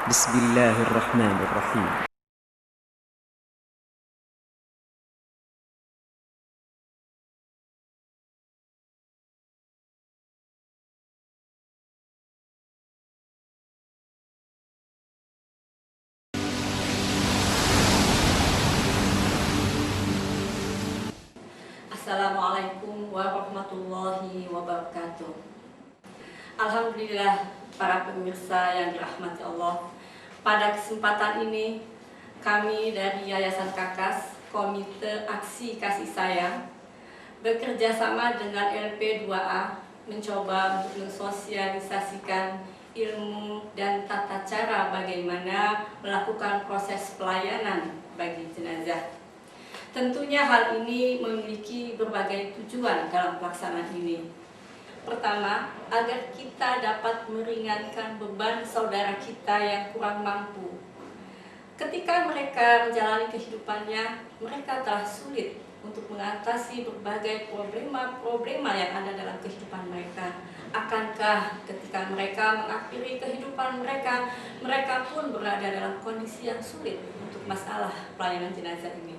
بسم الله الرحمن الرحيم. Assalamualaikum warahmatullahi wabarakatuh. Alhamdulillah, para pemirsa yang dirahmati Allah. Pada kesempatan ini, kami dari Yayasan Kakas, Komite Aksi Kasih Sayang, bekerja sama dengan LP2A mencoba untuk mensosialisasikan ilmu dan tata cara bagaimana melakukan proses pelayanan bagi jenazah. Tentunya hal ini memiliki berbagai tujuan dalam pelaksanaan ini. Pertama, agar kita dapat meringankan beban saudara kita yang kurang mampu. Ketika mereka menjalani kehidupannya, mereka telah sulit untuk mengatasi berbagai problema yang ada dalam kehidupan mereka. Akankah ketika mereka mengakhiri kehidupan mereka, mereka pun berada dalam kondisi yang sulit untuk masalah pelayanan jenazah ini.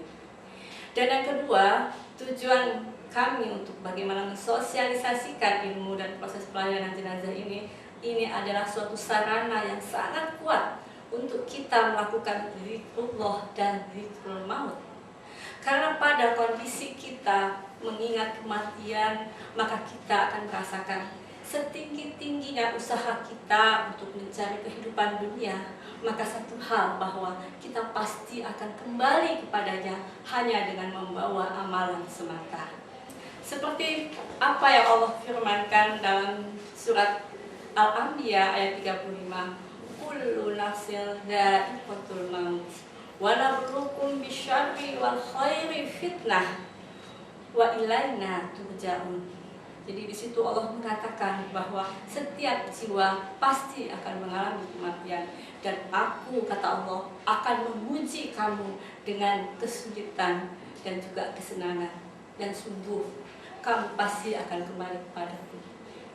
Dan yang kedua, tujuan kami untuk bagaimana mensosialisasikan ilmu dan proses pelayanan jenazah ini adalah suatu sarana yang sangat kuat untuk kita melakukan zikrullah dan zikrul maut. Karena pada kondisi kita mengingat kematian, maka kita akan merasakan setinggi-tingginya usaha kita untuk mencari kehidupan dunia, maka satu hal bahwa kita pasti akan kembali kepadanya hanya dengan membawa amalan semata. Seperti apa yang Allah firmankan dalam surat Al-Anbiya ayat 35, kullu nafsin dha'iqatul maut wa nabluukum bisyarri wal khairi fitnah wa ilaina turja'un. Jadi di situ Allah mengatakan bahwa setiap jiwa pasti akan mengalami kematian, dan aku, kata Allah, akan memuji kamu dengan kesulitan dan juga kesenangan, dan sungguh kamu pasti akan kembali kepadaku.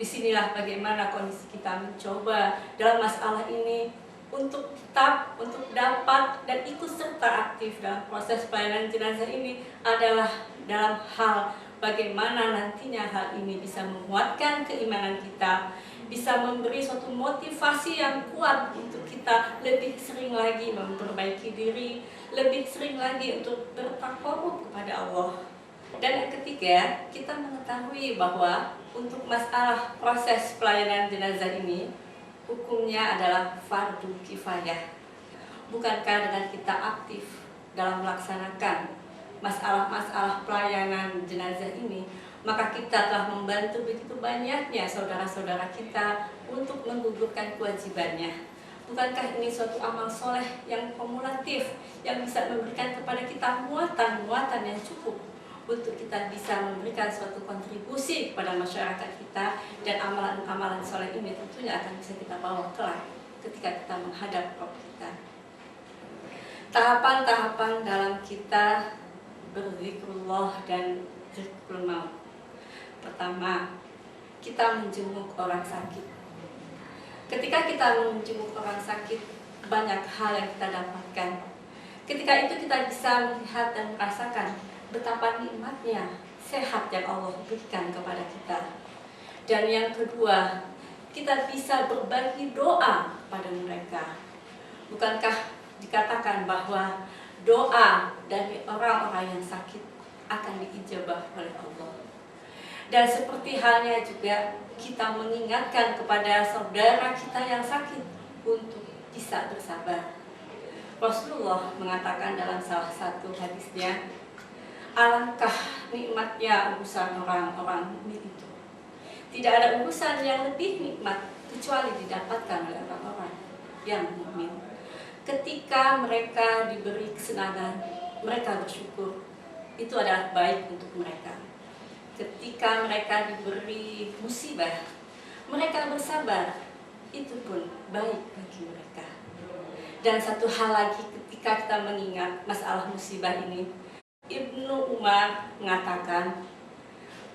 Disinilah bagaimana kondisi kita mencoba dalam masalah ini untuk tetap, untuk dapat dan ikut serta aktif dalam proses pelayanan jenazah ini adalah dalam hal bagaimana nantinya hal ini bisa menguatkan keimanan kita, bisa memberi suatu motivasi yang kuat untuk kita lebih sering lagi memperbaiki diri, lebih sering lagi untuk bertakarub kepada Allah. Dan yang ketiga, kita mengetahui bahwa untuk masalah proses pelayanan jenazah ini, hukumnya adalah fardu kifayah. Bukankah dengan kita aktif dalam melaksanakan masalah-masalah pelayanan jenazah ini, maka kita telah membantu begitu banyaknya saudara-saudara kita untuk menggugurkan kewajibannya. Bukankah ini suatu amal soleh yang kumulatif, yang bisa memberikan kepada kita muatan-muatan yang cukup untuk kita bisa memberikan suatu kontribusi kepada masyarakat kita, dan amalan-amalan soleh ini tentunya akan bisa kita bawa kelak ketika kita menghadap Rabb kita. Tahapan-tahapan dalam kita berzikrullah dan zikrul maut. Pertama, kita menjenguk orang sakit. Ketika kita menjenguk orang sakit, banyak hal yang kita dapatkan. Ketika itu kita bisa melihat dan merasakan betapa nikmatnya sehat yang Allah berikan kepada kita. Dan yang kedua, kita bisa berbagi doa pada mereka. Bukankah dikatakan bahwa doa dari orang-orang yang sakit akan diijabah oleh Allah? Dan seperti halnya juga kita mengingatkan kepada saudara kita yang sakit untuk bisa bersabar. Rasulullah mengatakan dalam salah satu hadisnya, alangkah nikmatnya urusan orang-orang mukmin itu. Tidak ada urusan yang lebih nikmat kecuali didapatkan oleh orang-orang yang mukmin. Ketika mereka diberi kesenangan, mereka bersyukur. Itu adalah baik untuk mereka. Ketika mereka diberi musibah, mereka bersabar. Itu pun baik bagi mereka. Dan satu hal lagi, ketika kita mengingat masalah musibah ini, Ibnu Umar mengatakan,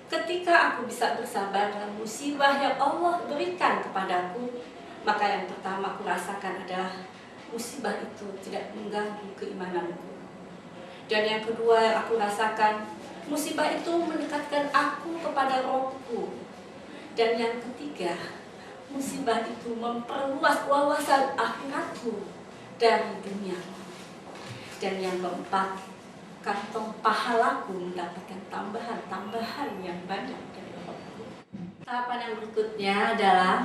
ketika aku bisa bersabar dalam musibah yang Allah berikan kepadaku, maka yang pertama aku rasakan adalah musibah itu tidak mengganggu keimananku. Dan yang kedua yang aku rasakan, musibah itu mendekatkan aku kepada rohku. Dan yang ketiga, musibah itu memperluas wawasan akhiratku dari dunia. Dan yang keempat, kantong pahalaku mendapatkan tambahan yang banyak dari rohku. Tahapan yang berikutnya adalah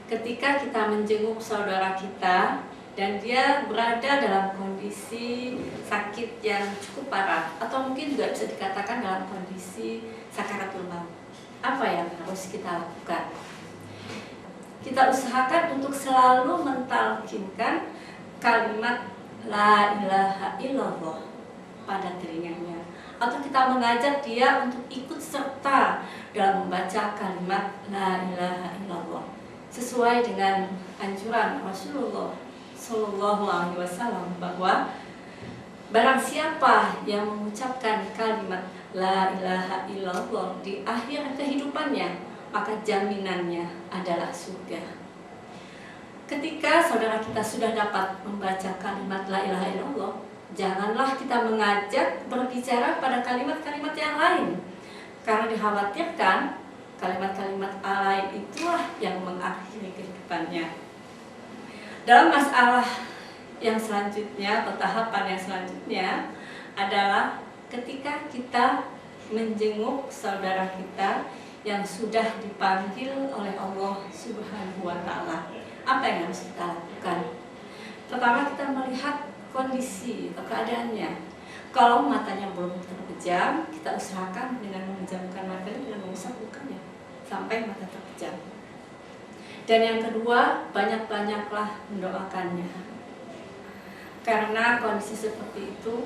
ketika kita menjenguk saudara kita dan dia berada dalam kondisi sakit yang cukup parah, atau mungkin juga bisa dikatakan dalam kondisi sakaratul maut. Apa yang harus kita lakukan? Kita usahakan untuk selalu mentalkinkan kalimat la ilaha illallah pada telinganya, atau kita mengajak dia untuk ikut serta dalam membaca kalimat la ilaha illallah sesuai dengan anjuran Rasulullah Sallallahu Alaihi Wasallam, bahwa barang siapa yang mengucapkan kalimat la ilaha illallah di akhir kehidupannya, maka jaminannya adalah surga. Ketika saudara kita sudah dapat membaca kalimat la ilaha illallah, janganlah kita mengajak berbicara pada kalimat-kalimat yang lain, karena dikhawatirkan kalimat-kalimat lain itulah yang mengakhiri kehidupannya. Dalam masalah yang selanjutnya atau tahapan yang selanjutnya adalah ketika kita menjenguk saudara kita yang sudah dipanggil oleh Allah Subhanahu wa Ta'ala. Apa yang harus kita lakukan? Pertama, kita melihat kondisi atau keadaannya. Kalau matanya belum terpejam, kita usahakan dengan memejamkan matanya dan mengusap mukanya sampai mata terpejam. Dan yang kedua, banyak-banyaklah mendoakannya. Karena kondisi seperti itu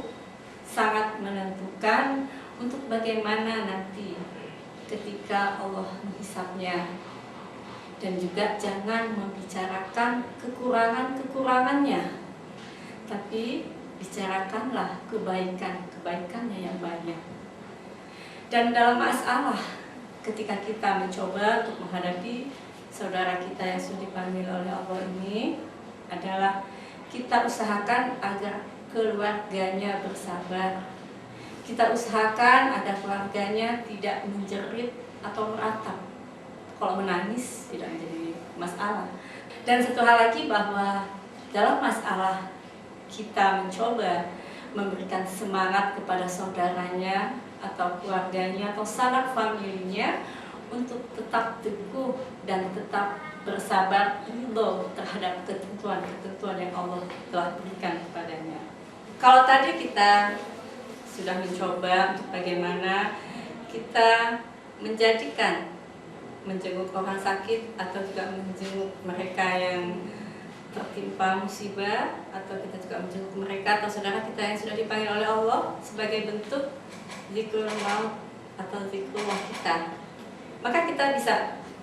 sangat menentukan untuk bagaimana nanti ketika Allah menghisapnya. Dan juga jangan membicarakan kekurangan-kekurangannya, tapi bicarakanlah kebaikan-kebaikannya yang banyak. Dan dalam masalah ketika kita mencoba untuk menghadapi saudara kita yang sudah dipanggil oleh Allah ini, adalah kita usahakan agar keluarganya bersabar. Kita usahakan agar keluarganya tidak menjerit atau meratap. Kalau menangis tidak menjadi masalah. Dan satu hal lagi, bahwa dalam masalah kita mencoba memberikan semangat kepada saudaranya atau keluarganya atau sanak familinya untuk tetap teguh dan tetap bersabar ridho terhadap ketentuan-ketentuan yang Allah telah berikan kepadanya. Kalau tadi kita sudah mencoba untuk bagaimana kita menjenguk orang sakit atau juga menjenguk mereka yang tertimpa musibah, atau kita juga menjenguk mereka atau saudara kita yang sudah dipanggil oleh Allah sebagai bentuk zikrul maut atau zikrullah kita. Maka kita bisa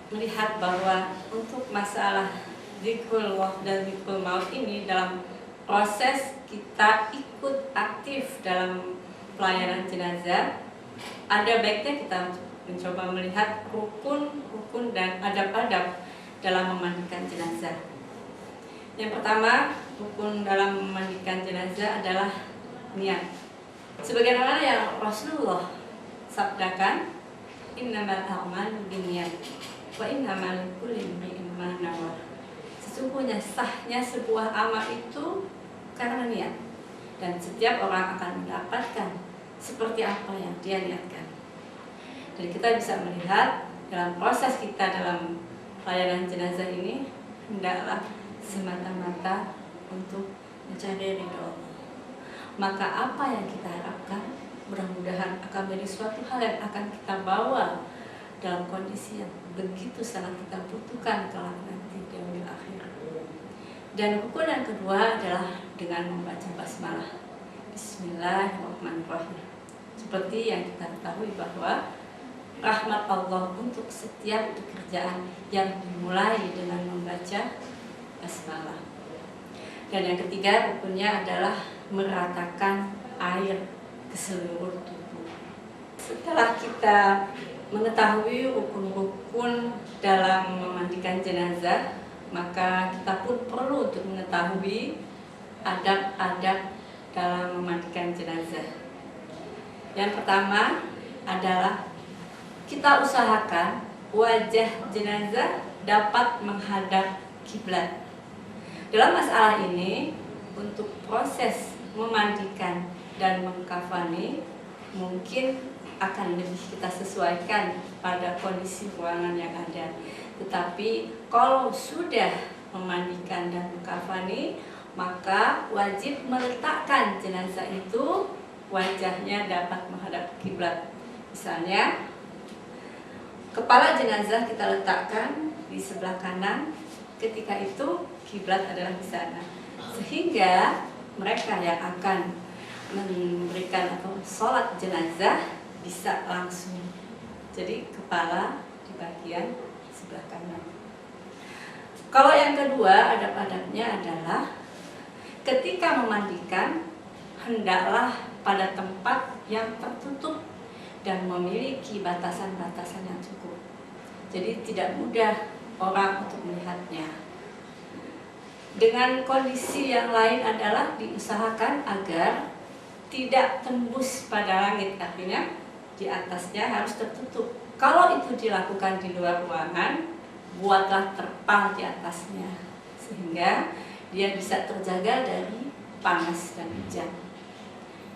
melihat bahwa untuk masalah zikrullah dan zikrul maut ini, dalam proses kita ikut aktif dalam pelayanan jenazah, ada baiknya kita mencoba melihat rukun-rukun dan adab-adab dalam memandikan jenazah. Yang pertama, rukun dalam memandikan jenazah adalah niat. Sebagaimana yang Rasulullah sabdakan, innamal a'malu binniyat wa innamal likulli imri'in ma nawa. Sesungguhnya sahnya sebuah amal itu karena niat, dan setiap orang akan mendapatkan seperti apa yang dia niatkan. Dan kita bisa melihat dalam proses kita dalam pelayanan jenazah ini, hendaklah semata-mata untuk mencari ridho Allah. Maka apa yang kita harapkan mudah-mudahan akan menjadi suatu hal yang akan kita bawa dalam kondisi yang begitu sangat kita butuhkan kelak nanti di yaumil akhir. Dan rukun yang kedua adalah dengan membaca basmalah, Bismillahirrahmanirrahim. Seperti yang kita ketahui bahwa rahmat Allah untuk setiap pekerjaan yang dimulai dengan membaca basmalah. Dan yang ketiga rukunnya adalah meratakan air ke seluruh tubuh. Setelah kita mengetahui rukun-rukun dalam memandikan jenazah, maka kita pun perlu untuk mengetahui adab-adab dalam memandikan jenazah. Yang pertama adalah kita usahakan wajah jenazah dapat menghadap kiblat. Dalam masalah ini, untuk proses memandikan dan mengkafani mungkin akan lebih kita sesuaikan pada kondisi ruangan yang ada. Tetapi kalau sudah memandikan dan mengkafani, maka wajib meletakkan jenazah itu wajahnya dapat menghadap kiblat. Misalnya, kepala jenazah kita letakkan di sebelah kanan, ketika itu kiblat adalah di sana. Sehingga mereka yang akan memberikan atau sholat jenazah bisa langsung. Jadi kepala di bagian sebelah kanan. Kalau yang kedua, adab-adabnya adalah ketika memandikan, hendaklah pada tempat yang tertutup dan memiliki batasan-batasan yang cukup. Jadi tidak mudah orang untuk melihatnya. Dengan kondisi yang lain adalah diusahakan agar tidak tembus pada langit, artinya di atasnya harus tertutup. Kalau itu dilakukan di luar ruangan, buatlah terpal di atasnya sehingga dia bisa terjaga dari panas dan hujan.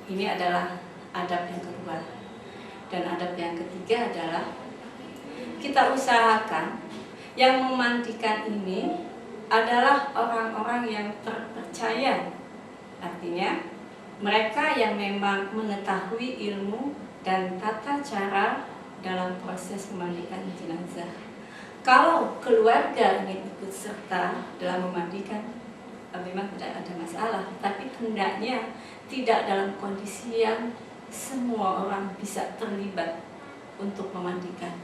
Ini adalah adab yang kedua. Dan adab yang ketiga adalah kita usahakan yang memandikan ini adalah orang-orang yang terpercaya. Artinya mereka yang memang mengetahui ilmu dan tata cara dalam proses memandikan jenazah. Kalau keluarga ingin ikut serta dalam memandikan, memang tidak ada masalah, tapi hendaknya tidak dalam kondisi yang semua orang bisa terlibat untuk memandikan.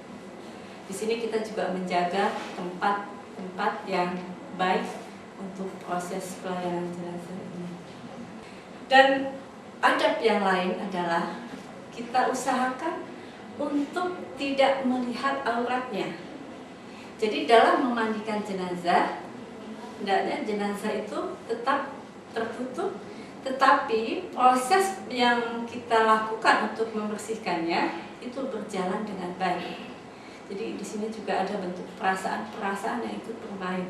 Di sini kita juga menjaga tempat-tempat yang baik untuk proses pelayanan jenazah ini. Dan adab yang lain adalah kita usahakan untuk tidak melihat auratnya. Jadi dalam memandikan jenazah, hendaknya jenazah itu tetap tertutup, tetapi proses yang kita lakukan untuk membersihkannya itu berjalan dengan baik. Jadi di sini juga ada bentuk perasaan-perasaan yang ikut bermain.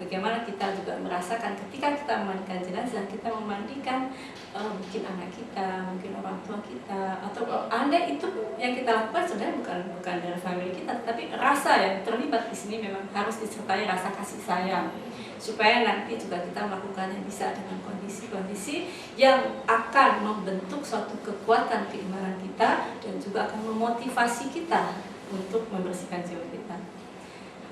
Bagaimana kita juga merasakan ketika kita memandikan jenazah, kita memandikan mungkin anak kita, mungkin orang tua kita, atau andai itu yang kita lakukan sebenarnya bukan dari family kita, tapi rasa yang terlibat di sini memang harus disertai rasa kasih sayang, supaya nanti juga kita melakukannya bisa dengan kondisi-kondisi yang akan membentuk suatu kekuatan keimanan kita dan juga akan memotivasi kita untuk membersihkan jiwa kita.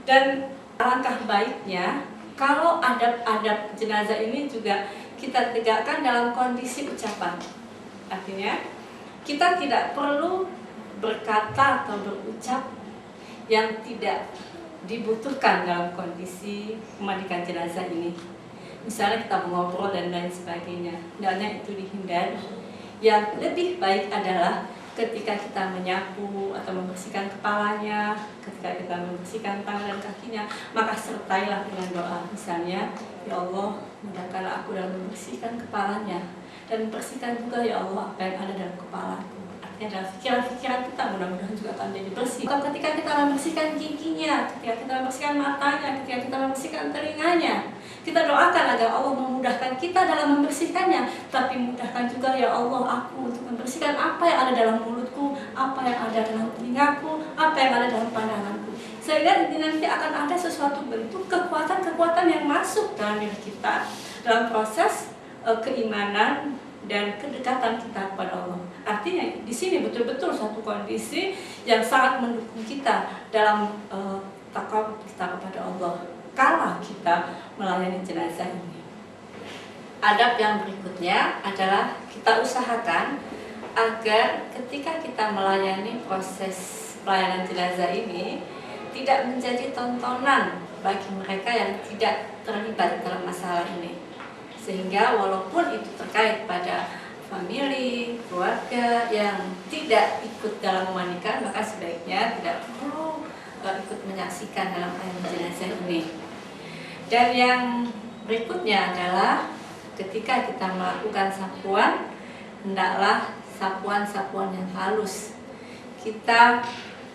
Dan alangkah baiknya kalau adab-adab jenazah ini juga kita tegakkan dalam kondisi ucapan. Artinya kita tidak perlu berkata atau berucap yang tidak dibutuhkan dalam kondisi memandikan jenazah ini. Misalnya kita mengobrol dan lain sebagainya, hendaknya itu dihindari. Yang lebih baik adalah ketika kita menyapu atau membersihkan kepalanya, ketika kita membersihkan tangan dan kakinya, maka sertailah dengan doa. Misalnya, ya Allah, mudahkanlah aku dalam membersihkan kepalanya, dan bersihkan juga ya Allah apa yang ada dalam kepalaku. Artinya adalah pikiran-pikiran kita mudah-mudahan juga akan jadi bersih. Atau ketika kita membersihkan giginya, ketika kita membersihkan matanya, ketika kita membersihkan telinganya, kita doakan agar Allah memudahkan kita dalam membersihkannya. Tapi mudahkan juga ya Allah aku untuk membersihkan apa yang ada dalam mulutku, apa yang ada dalam telingaku, apa yang ada dalam pandanganku. Sehingga nanti akan ada sesuatu bentuk kekuatan-kekuatan yang masuk dalam diri kita dalam proses keimanan dan kedekatan kita kepada Allah. Artinya di sini betul-betul suatu kondisi yang sangat mendukung kita dalam takwa kita kepada Allah kala kita melayani jenazah ini. Adab yang berikutnya adalah kita usahakan agar ketika kita melayani proses pelayanan jenazah ini tidak menjadi tontonan bagi mereka yang tidak terlibat dalam masalah ini. Sehingga walaupun itu terkait pada famili, keluarga yang tidak ikut dalam memandikan, maka sebaiknya tidak perlu ikut menyaksikan dalam pelayanan jenazah ini. Dan yang berikutnya adalah ketika kita melakukan sapuan, hendaklah sapuan-sapuan yang halus. Kita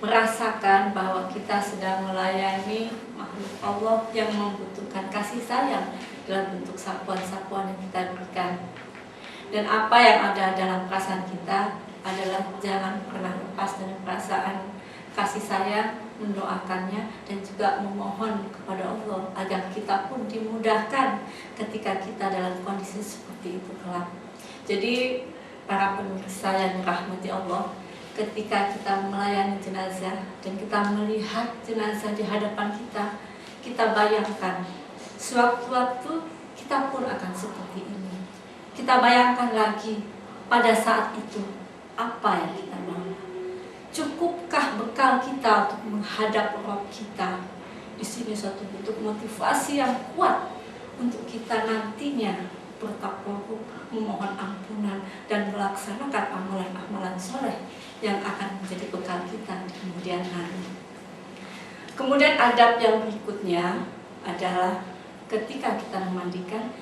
merasakan bahwa kita sedang melayani makhluk Allah yang membutuhkan kasih sayang dalam bentuk sapuan-sapuan yang kita berikan. Dan apa yang ada dalam perasaan kita adalah jangan pernah lepas dari perasaan kasih sayang, mendoakannya, dan juga memohon kepada Allah agar kita pun dimudahkan ketika kita dalam kondisi seperti itu kelak. Jadi para pemirsa yang dirahmati Allah, ketika kita melayani jenazah dan kita melihat jenazah di hadapan kita, kita bayangkan sewaktu-waktu kita pun akan seperti ini. Kita bayangkan lagi pada saat itu apa yang kita mau. Cukupkah bekal kita untuk menghadap Rabb kita? Di sini suatu bentuk motivasi yang kuat untuk kita nantinya bertakwa, memohon ampunan, dan melaksanakan amalan-amalan soleh yang akan menjadi bekal kita di kemudian hari. Kemudian adab yang berikutnya adalah ketika kita memandikan,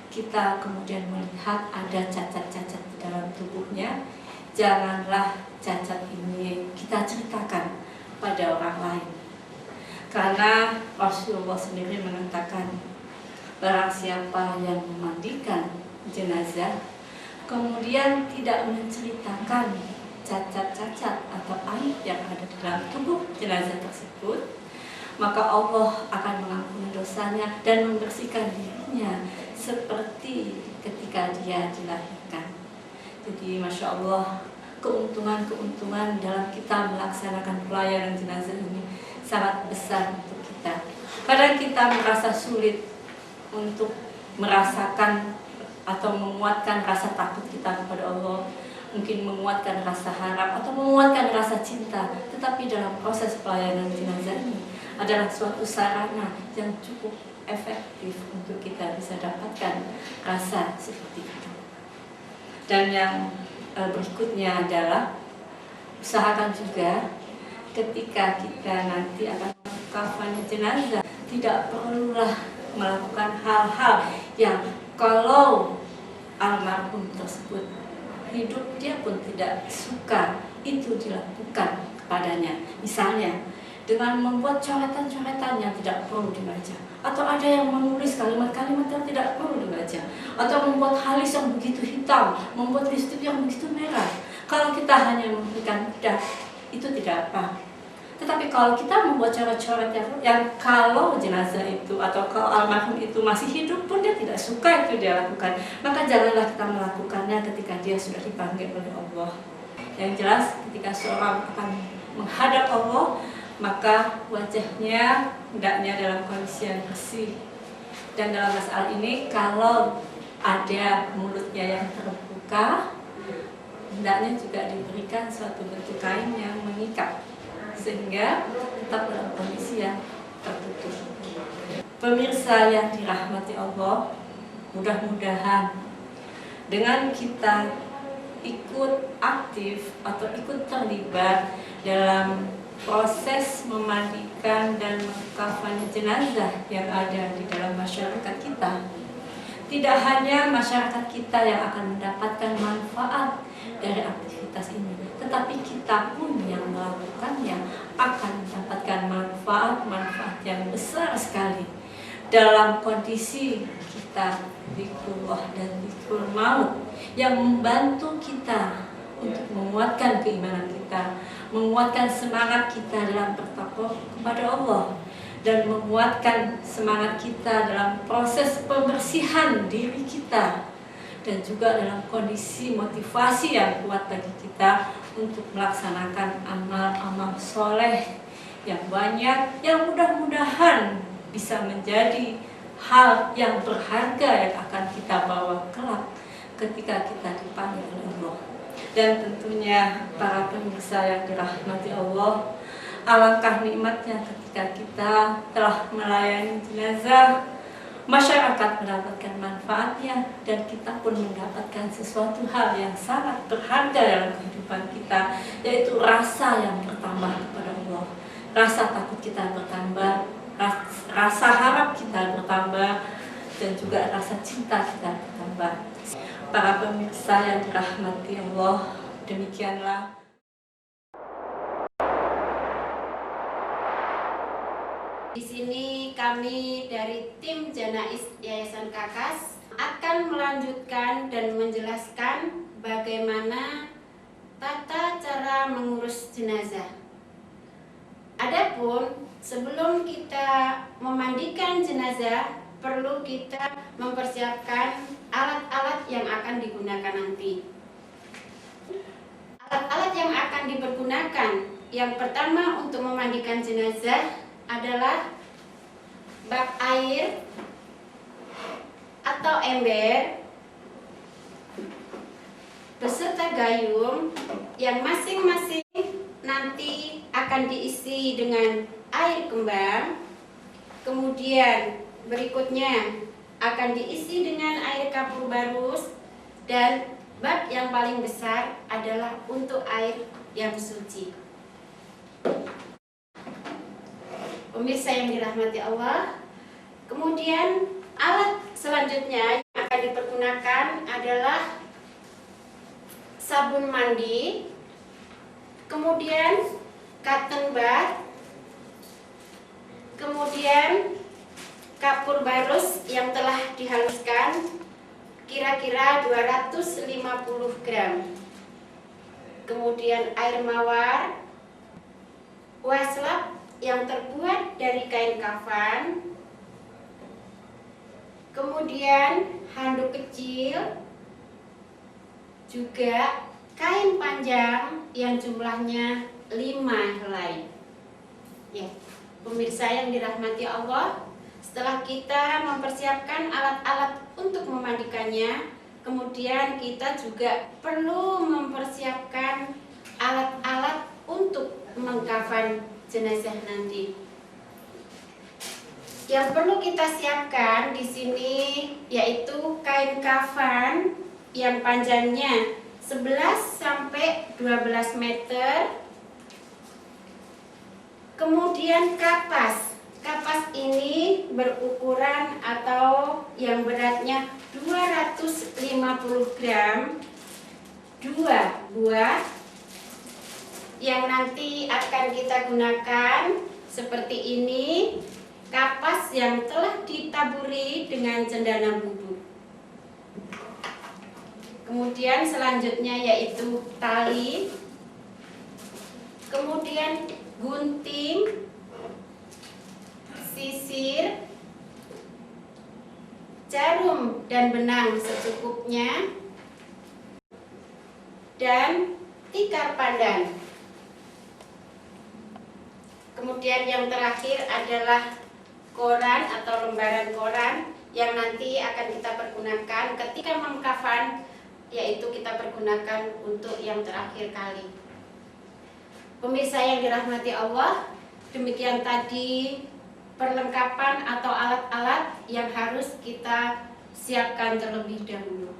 kita kemudian melihat ada cacat-cacat di dalam tubuhnya. Janganlah cacat ini kita ceritakan pada orang lain, karena Rasulullah sendiri mengatakan, barang siapa yang memandikan jenazah kemudian tidak menceritakan cacat-cacat atau aib yang ada di dalam tubuh jenazah tersebut, maka Allah akan mengampuni dosanya dan membersihkan dirinya seperti ketika dia dilahirkan. Jadi Masya Allah, keuntungan-keuntungan dalam kita melaksanakan pelayanan jenazah ini sangat besar untuk kita. Kadang kita merasa sulit untuk merasakan atau menguatkan rasa takut kita kepada Allah, mungkin menguatkan rasa harap atau menguatkan rasa cinta. Tetapi dalam proses pelayanan jenazah ini adalah suatu sarana yang cukup efektif untuk kita bisa dapatkan rasa seperti itu. Dan yang berikutnya adalah usahakan juga ketika kita nanti akan mengkafani jenazah, tidak perlulah melakukan hal-hal yang kalau almarhum tersebut hidup dia pun tidak suka itu dilakukan kepadanya. Misalnya dengan membuat coretan-coretan yang tidak perlu dibaca, atau ada yang menulis kalimat-kalimat yang tidak perlu dibaca, atau membuat halis yang begitu hitam, membuat listrik yang begitu merah. Kalau kita hanya memberikan itu tidak apa. Tetapi kalau kita membuat coret-coret yang kalau jenazah itu atau kalau almarhum itu masih hidup pun dia tidak suka itu dia lakukan, maka janganlah kita melakukannya ketika dia sudah dipanggil oleh Allah. Yang jelas ketika seorang akan menghadap Allah, maka wajahnya hendaknya dalam kondisi yang bersih. Dan dalam masalah ini kalau ada mulutnya yang terbuka, hendaknya juga diberikan suatu bentuk kain yang mengikat sehingga tetap dalam kondisi yang tertutup. Pemirsa yang dirahmati Allah, mudah-mudahan dengan kita ikut aktif atau ikut terlibat dalam proses memandikan dan mengkafani jenazah yang ada di dalam masyarakat kita, tidak hanya masyarakat kita yang akan mendapatkan manfaat dari aktivitas ini, tetapi kita pun yang melakukannya akan mendapatkan manfaat yang besar sekali dalam kondisi kita zikrullah dan zikrul maut yang membantu kita untuk menguatkan keimanan kita, menguatkan semangat kita dalam bertakwa kepada Allah, dan menguatkan semangat kita dalam proses pembersihan diri kita, dan juga dalam kondisi motivasi yang kuat bagi kita untuk melaksanakan amal-amal soleh yang banyak, yang mudah-mudahan bisa menjadi hal yang berharga yang akan kita bawa kelak ketika kita dipanggil oleh Allah. Dan tentunya para pemirsa yang dirahmati Allah, alangkah nikmatnya ketika kita telah melayani jenazah, masyarakat mendapatkan manfaatnya, dan kita pun mendapatkan sesuatu hal yang sangat berharga dalam kehidupan kita, yaitu rasa yang bertambah kepada Allah. Rasa takut kita bertambah, rasa harap kita bertambah, dan juga rasa cinta kita bertambah. Para pemirsa yang dirahmati Allah, demikianlah di sini kami dari tim Janais Yayasan Kakas akan melanjutkan dan menjelaskan bagaimana tata cara mengurus jenazah. Adapun sebelum kita memandikan jenazah, perlu kita mempersiapkan alat-alat yang akan digunakan nanti. Alat-alat yang akan dipergunakan, yang pertama untuk memandikan jenazah adalah bak air atau ember beserta gayung yang masing-masing nanti akan diisi dengan air kembang. Kemudian berikutnya akan diisi dengan air kapur barus, dan bak yang paling besar adalah untuk air yang suci. Pemirsa yang dirahmati Allah, kemudian alat selanjutnya yang akan dipergunakan adalah sabun mandi, kemudian cotton bud, kemudian kapur barus yang telah dihaluskan kira-kira 250 gram, kemudian air mawar, wastafel yang terbuat dari kain kafan, kemudian handuk kecil, juga kain panjang yang jumlahnya 5 helai. Ya, pemirsa yang dirahmati Allah, setelah kita mempersiapkan alat-alat untuk memandikannya, kemudian kita juga perlu mempersiapkan alat-alat untuk mengkafan jenazah nanti. Yang perlu kita siapkan di sini yaitu kain kafan yang panjangnya 11 sampai 12 meter. Kemudian kapas. Kapas ini berukuran atau yang beratnya 250 gram, 2 buah yang nanti akan kita gunakan seperti ini, kapas yang telah ditaburi dengan cendana bubuk. Kemudian selanjutnya yaitu tali, kemudian gunting, sisir, jarum dan benang secukupnya, dan tikar pandan. Kemudian yang terakhir adalah koran atau lembaran koran yang nanti akan kita pergunakan ketika mengkafan, yaitu kita pergunakan untuk yang terakhir kali. Pemirsa yang dirahmati Allah, demikian tadi perlengkapan atau alat-alat yang harus kita siapkan terlebih dahulu.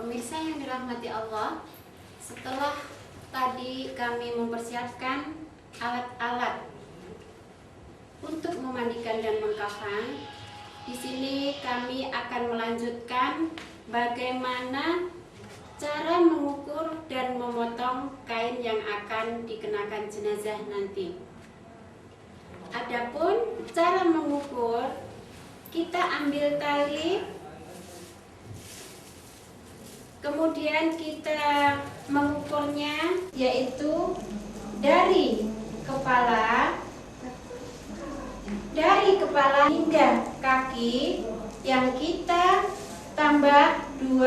Pemirsa yang dirahmati Allah, setelah tadi kami mempersiapkan alat-alat untuk memandikan dan mengkafan, di sini kami akan melanjutkan bagaimana cara mengukur dan memotong kain yang akan dikenakan jenazah nanti. Adapun cara mengukur, kita ambil tali, kemudian kita mengukurnya yaitu dari kepala hingga kaki yang kita tambah 2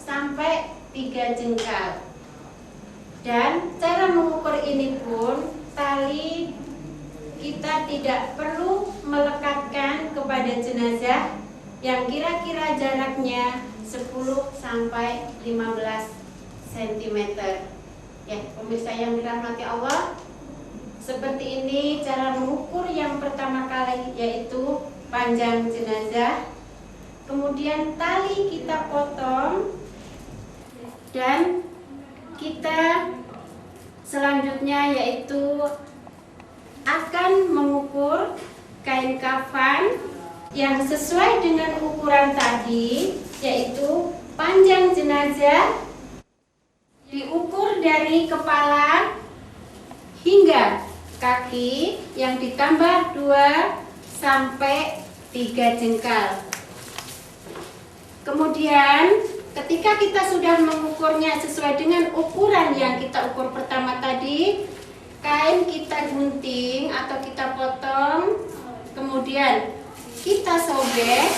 sampai 3 jengkal. Dan cara mengukur ini pun tali kita tidak perlu melekatkan kepada jenazah yang kira-kira jaraknya 10 sampai 15 cm. Ya, pemirsa yang dirahmati Allah, seperti ini cara mengukur yang pertama kali, yaitu panjang jenazah. Kemudian tali kita potong dan kita selanjutnya yaitu akan mengukur kain kafan yang sesuai dengan ukuran tadi, yaitu panjang jenazah diukur dari kepala hingga kaki yang ditambah 2 sampai 3 jengkal. Kemudian ketika kita sudah mengukurnya sesuai dengan ukuran yang kita ukur pertama tadi, kain kita gunting atau kita potong, kemudian kita sobek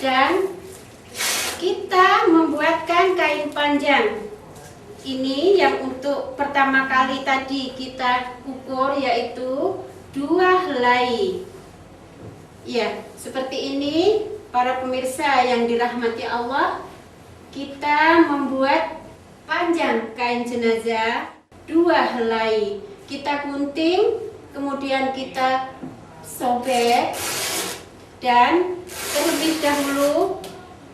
dan kita membuatkan kain panjang. Ini yang untuk pertama kali tadi kita ukur, yaitu 2 helai. Ya, seperti ini para pemirsa yang dirahmati Allah. Kita membuat panjang kain jenazah 2 helai. Kita gunting, kemudian kita sobek dan terlebih dahulu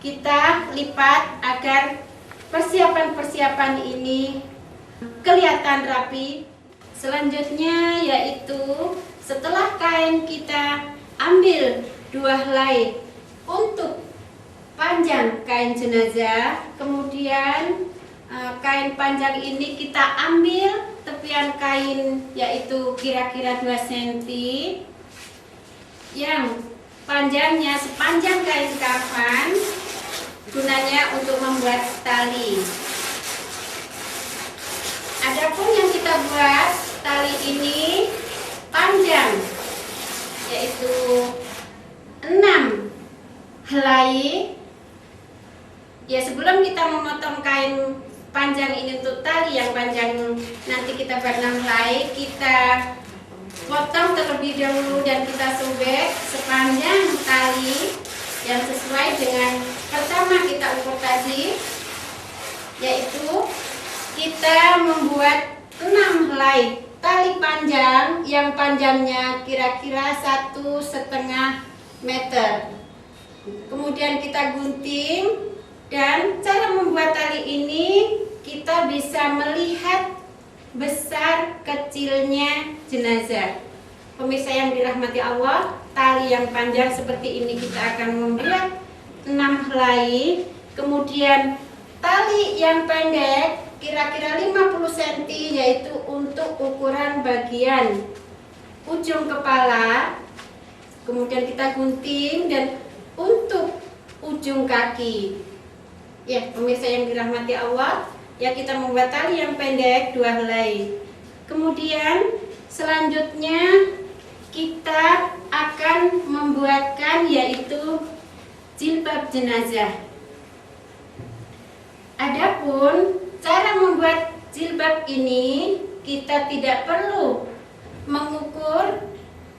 kita lipat agar persiapan-persiapan ini kelihatan rapi. Selanjutnya yaitu setelah kain kita ambil 2 helai untuk panjang kain jenazah, kemudian kain panjang ini kita ambil tepian kain yaitu kira-kira 2 cm yang panjangnya sepanjang kain kafan, gunanya untuk membuat tali. Adapun yang kita buat tali ini panjang, yaitu 6 helai. Ya, sebelum kita memotong kain panjang ini untuk tali yang panjang nanti kita buat 6 helai, kita potong terlebih dahulu dan kita sobek sepanjang tali yang sesuai dengan pertama kita ukur tadi, yaitu kita membuat 6 helai tali panjang yang panjangnya kira-kira 1,5 meter. Kemudian kita gunting, dan cara membuat tali ini kita bisa melihat besar kecilnya jenazah. Pemirsa yang dirahmati Allah, tali yang panjang seperti ini kita akan membuat 6 helai. Kemudian tali yang pendek kira-kira 50 cm, yaitu untuk ukuran bagian ujung kepala. Kemudian kita gunting dan untuk ujung kaki. Ya, pemirsa yang dirahmati Allah, ya, kita membuat tali yang pendek 2 helai. Kemudian selanjutnya kita akan membuatkan yaitu jilbab jenazah. Adapun cara membuat jilbab ini kita tidak perlu mengukur,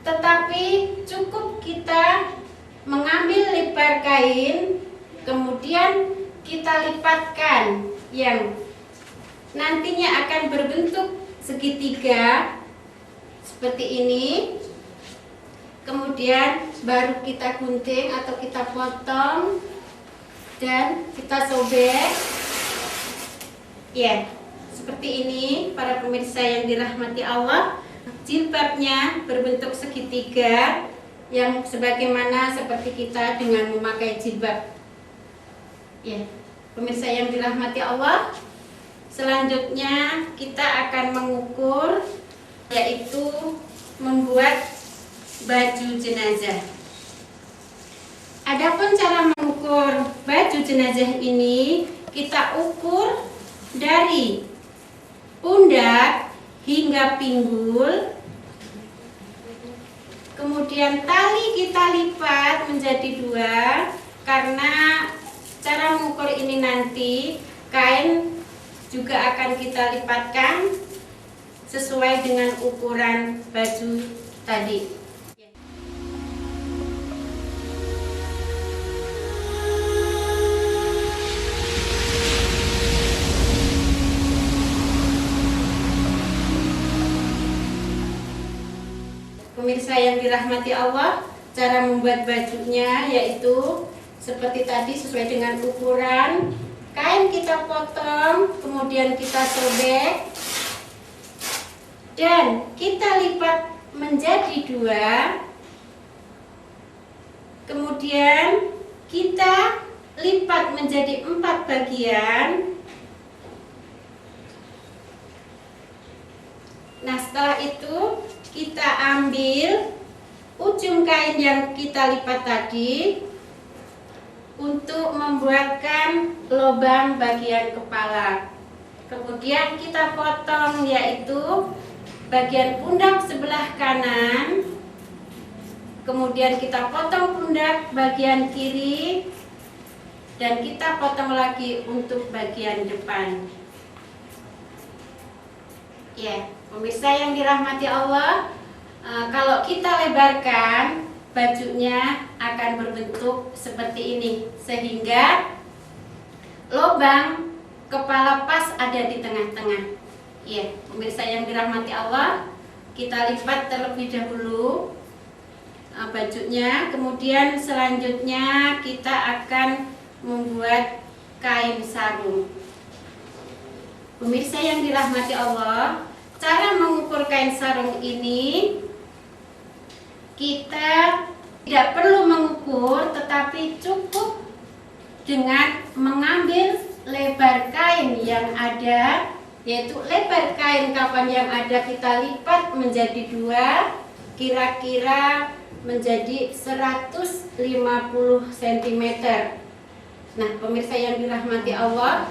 tetapi cukup kita mengambil lebar kain, kemudian kita lipatkan yang nantinya akan berbentuk segitiga seperti ini. Kemudian baru kita gunting atau kita potong dan kita sobek. Ya, seperti ini para pemirsa yang dirahmati Allah. Jilbabnya berbentuk segitiga yang sebagaimana seperti kita dengan memakai jilbab. Ya, pemirsa yang dirahmati Allah, selanjutnya kita akan mengukur yaitu membuat baju jenazah. Adapun cara mengukur baju jenazah ini kita ukur dari pundak hingga pinggul. Kemudian tali kita lipat menjadi 2 karena cara mengukur ini nanti kain juga akan kita lipatkan sesuai dengan ukuran baju tadi. Pemirsa yang dirahmati Allah, cara membuat bajunya yaitu seperti tadi, sesuai dengan ukuran. Kain kita potong, kemudian kita sobek dan kita lipat menjadi 2. Kemudian kita lipat menjadi 4 bagian. Nah, setelah itu kita ambil ujung kain yang kita lipat tadi untuk membuatkan lubang bagian kepala. Kemudian kita potong, yaitu bagian pundak sebelah kanan. Kemudian kita potong pundak bagian kiri dan kita potong lagi untuk bagian depan. Ya, pemirsa yang dirahmati Allah, kalau kita lebarkan, bajunya akan berbentuk seperti ini, sehingga lubang kepala pas ada di tengah-tengah. Ya, pemirsa yang dirahmati Allah, kita lipat terlebih dahulu bajunya, kemudian selanjutnya kita akan membuat kain sarung. Pemirsa yang dirahmati Allah, cara mengukur kain sarung ini kita tidak perlu mengukur, tetapi cukup dengan mengambil lebar kain yang ada, yaitu lebar kain kapan yang ada kita lipat menjadi 2, kira-kira menjadi 150 cm. Nah, pemirsa yang dirahmati Allah,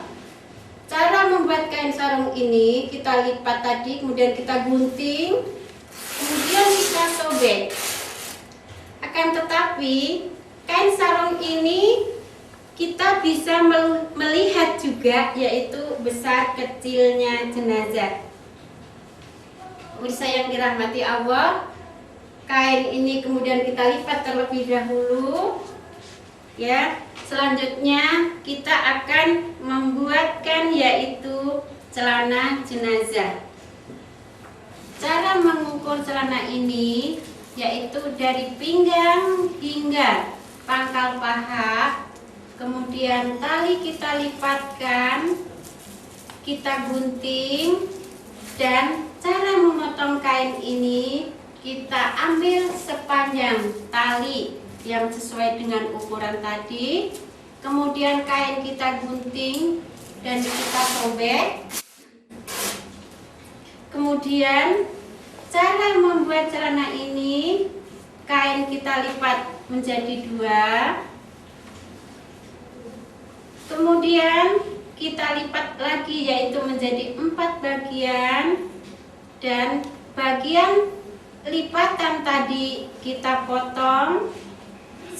cara membuat kain sarung ini kita lipat tadi, kemudian kita gunting, kemudian kita sobek. Akan tetapi kain sarung ini kita bisa melihat juga, yaitu besar kecilnya jenazah. Pemirsa yang dirahmati Allah, kain ini kemudian kita lipat terlebih dahulu. Ya, selanjutnya kita akan membuatkan yaitu celana jenazah. Cara mengukur celana ini yaitu dari pinggang hingga pangkal paha, kemudian tali kita lipatkan, kita gunting, dan cara memotong kain ini kita ambil sepanjang tali yang sesuai dengan ukuran tadi, kemudian kain kita gunting dan kita sobek. Kemudian cara membuat celana ini, kain kita lipat menjadi 2, kemudian kita lipat lagi yaitu menjadi 4 bagian, dan bagian lipatan tadi kita potong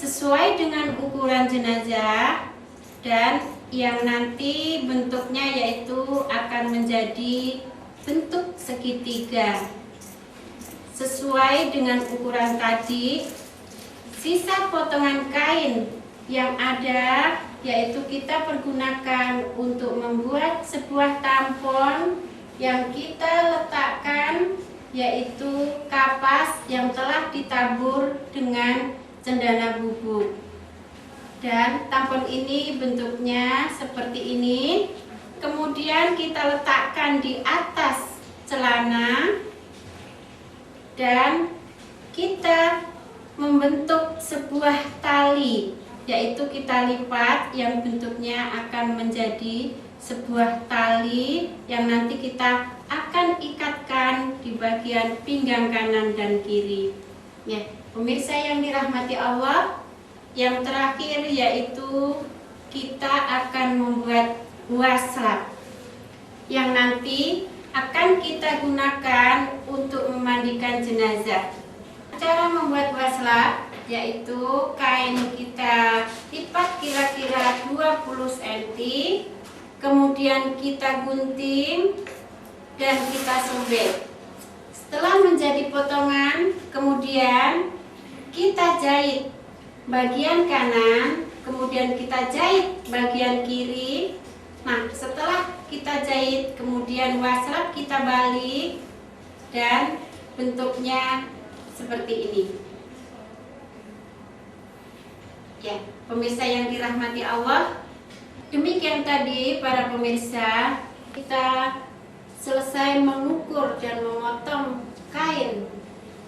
sesuai dengan ukuran jenazah, dan yang nanti bentuknya yaitu akan menjadi bentuk segitiga sesuai dengan ukuran tadi. Sisa potongan kain yang ada yaitu kita pergunakan untuk membuat sebuah tampon yang kita letakkan, yaitu kapas yang telah ditabur dengan cendana bubuk. Dan tampon ini bentuknya seperti ini. Kemudian kita letakkan di atas celana dan kita membentuk sebuah tali, yaitu kita lipat yang bentuknya akan menjadi sebuah tali yang nanti kita akan ikatkan di bagian pinggang kanan dan kiri. Ya, pemirsa yang dirahmati Allah, yang terakhir yaitu kita akan membuat waslap yang nanti akan kita gunakan untuk memandikan jenazah. Cara membuat waslap yaitu kain kita lipat kira-kira 20 cm, kemudian kita gunting dan kita sobek. Setelah menjadi potongan, kemudian kita jahit bagian kanan, kemudian kita jahit bagian kiri. Nah, setelah kita jahit, kemudian wasrap kita balik dan bentuknya seperti ini. Ya, pemirsa yang dirahmati Allah, demikian tadi para pemirsa, kita selesai mengukur dan memotong kain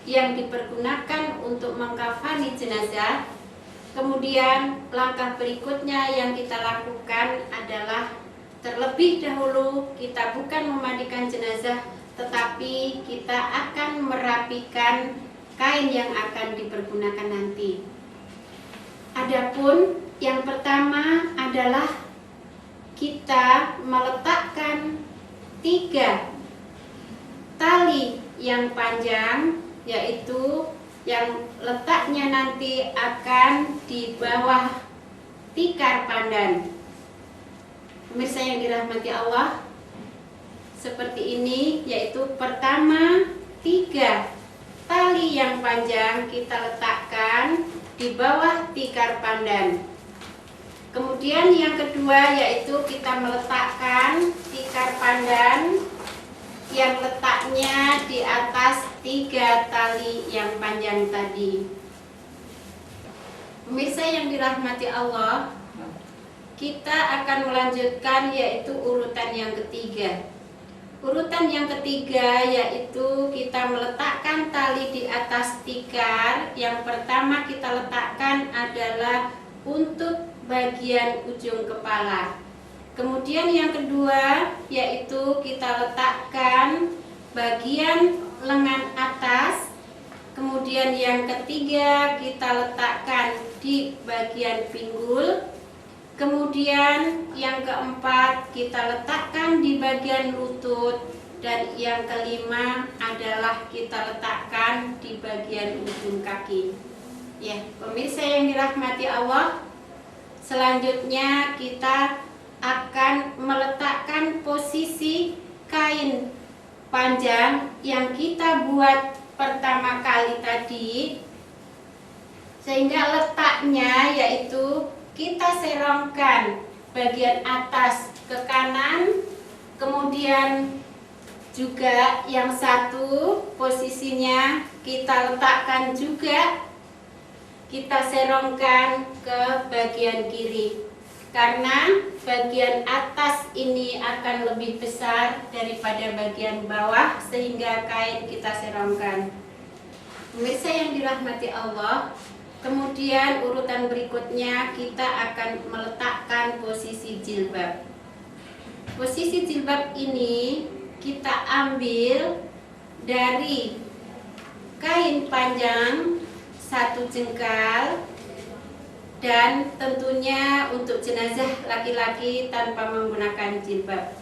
yang dipergunakan untuk mengkafani jenazah. Kemudian langkah berikutnya yang kita lakukan adalah terlebih dahulu kita bukan memandikan jenazah, tetapi kita akan merapikan kain yang akan dipergunakan nanti. Adapun yang pertama adalah kita meletakkan 3 tali yang panjang, yaitu yang letaknya nanti akan di bawah tikar pandan. Pemirsa yang dirahmati Allah, seperti ini, yaitu pertama 3 tali yang panjang kita letakkan di bawah tikar pandan. Kemudian yang kedua yaitu kita meletakkan tikar pandan yang letaknya di atas 3 tali yang panjang tadi. Pemirsa yang dirahmati Allah, kita akan melanjutkan yaitu urutan yang ketiga. Urutan yang ketiga yaitu kita meletakkan tali di atas tikar. Yang pertama kita letakkan adalah untuk bagian ujung kepala. Kemudian yang kedua yaitu kita letakkan bagian lengan atas. Kemudian yang ketiga kita letakkan di bagian pinggul. Kemudian yang keempat kita letakkan di bagian lutut. Dan yang kelima adalah kita letakkan di bagian ujung kaki. Ya, pemirsa yang dirahmati Allah, selanjutnya kita akan meletakkan posisi kain panjang yang kita buat pertama kali tadi, sehingga letaknya yaitu kita serongkan bagian atas ke kanan, kemudian juga yang satu posisinya kita letakkan juga, kita serongkan ke bagian kiri, karena bagian atas ini akan lebih besar daripada bagian bawah, sehingga kain kita serongkan. Pemirsa yang dirahmati Allah, kemudian urutan berikutnya kita akan meletakkan posisi jilbab. Posisi jilbab ini kita ambil dari kain panjang 1 jengkal, dan tentunya untuk jenazah laki-laki tanpa menggunakan jilbab.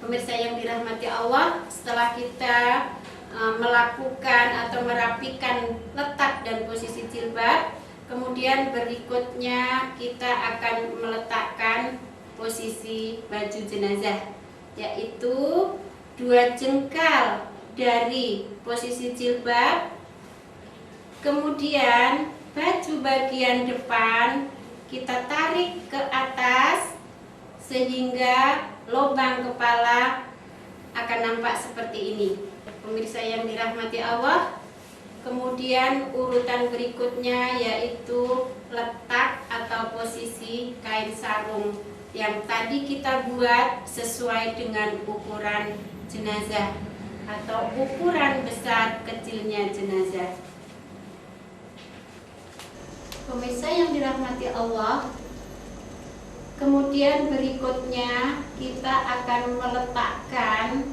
Pemirsa yang dirahmati Allah, setelah kita melakukan atau merapikan letak dan posisi jilbab, kemudian berikutnya kita akan meletakkan posisi baju jenazah, yaitu 2 jengkal dari posisi jilbab. Kemudian baju bagian depan kita tarik ke atas sehingga lubang kepala akan nampak seperti ini. Pemirsa yang dirahmati Allah, kemudian urutan berikutnya yaitu letak atau posisi kain sarung yang tadi kita buat sesuai dengan ukuran jenazah atau ukuran besar kecilnya jenazah. Pemirsa yang dirahmati Allah, kemudian berikutnya kita akan meletakkan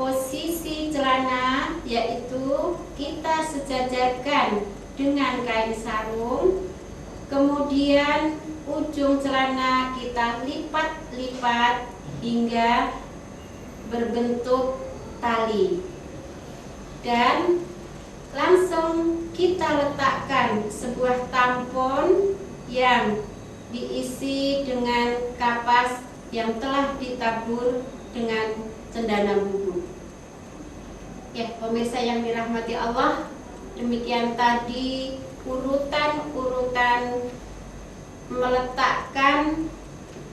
posisi celana, yaitu kita sejajarkan dengan kain sarung. Kemudian ujung celana kita lipat-lipat hingga berbentuk tali, dan langsung kita letakkan sebuah tampon yang diisi dengan kapas yang telah ditabur dengan cendana bubuk. Ya, pemirsa yang dirahmati Allah, demikian tadi urutan-urutan meletakkan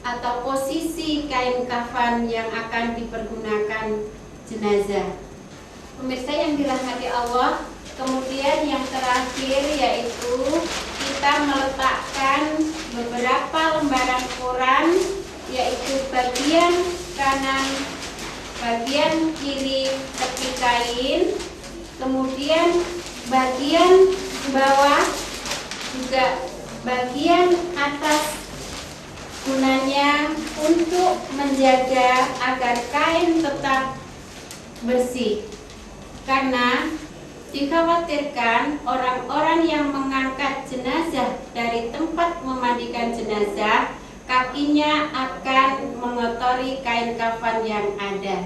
atau posisi kain kafan yang akan dipergunakan jenazah. Pemirsa yang dirahmati Allah, kemudian yang terakhir yaitu kita meletakkan beberapa lembaran koran, yaitu bagian kanan, bagian kiri tepi kain, kemudian bagian bawah juga bagian atas, gunanya untuk menjaga agar kain tetap bersih, karena dikhawatirkan orang-orang yang mengangkat jenazah dari tempat memandikan jenazah, kakinya akan mengotori kain kafan yang ada.